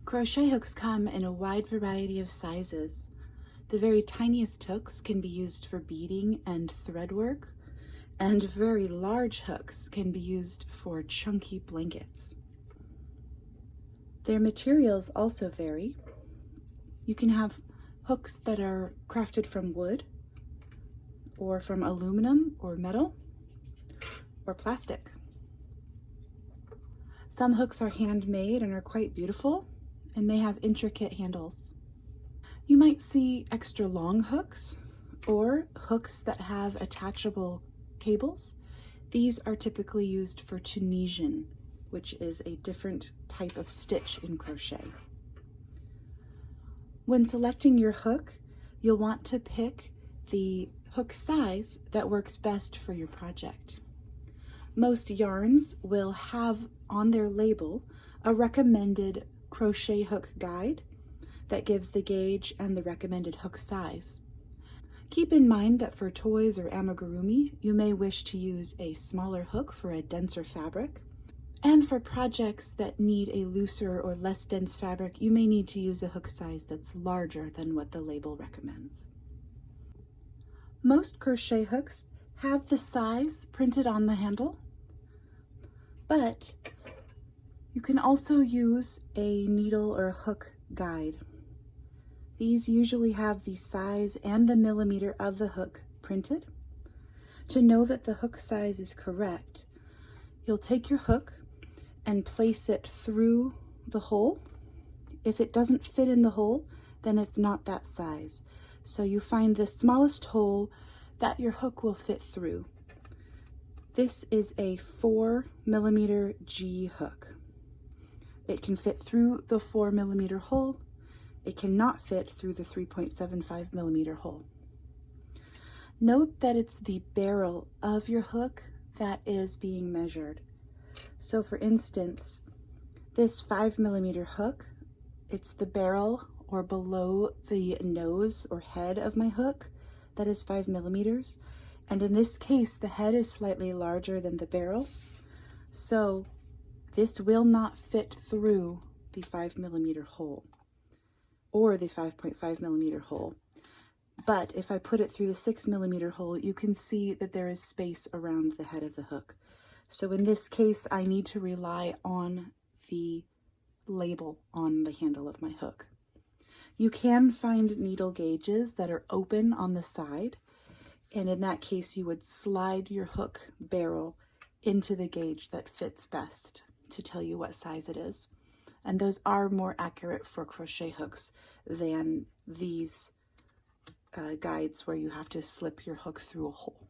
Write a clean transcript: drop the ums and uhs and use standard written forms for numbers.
Crochet hooks come in a wide variety of sizes. The very tiniest hooks can be used for beading and thread work, and very large hooks can be used for chunky blankets. Their materials also vary. You can have hooks that are crafted from wood, or from aluminum or metal, or plastic. Some hooks are handmade and are quite beautiful and may have intricate handles. You might see extra long hooks or hooks that have attachable cables. These are typically used for Tunisian, which is a different type of stitch in crochet. When selecting your hook, you'll want to pick the hook size that works best for your project. Most yarns will have on their label a recommended crochet hook guide that gives the gauge and the recommended hook size. Keep in mind that for toys or amigurumi, you may wish to use a smaller hook for a denser fabric. And for projects that need a looser or less dense fabric, you may need to use a hook size that's larger than what the label recommends. Most crochet hooks have the size printed on the handle, but you can also use a needle or a hook guide. These usually have the size and the millimeter of the hook printed. To know that the hook size is correct, you'll take your hook and place it through the hole. If it doesn't fit in the hole, then it's not that size. So you find the smallest hole that your hook will fit through. This is a 4mm G hook. It can fit through the 4mm hole. It cannot fit through the 3.75mm hole. Note that it's the barrel of your hook that is being measured. So for instance, this 5mm hook, it's the barrel or below the nose or head of my hook that is 5mm. And in this case, the head is slightly larger than the barrel. So this will not fit through the 5mm hole or the 5.5mm hole. But if I put it through the 6mm hole, you can see that there is space around the head of the hook. So in this case, I need to rely on the label on the handle of my hook. You can find needle gauges that are open on the side, and in that case, you would slide your hook barrel into the gauge that fits best to tell you what size it is. And those are more accurate for crochet hooks than these guides where you have to slip your hook through a hole.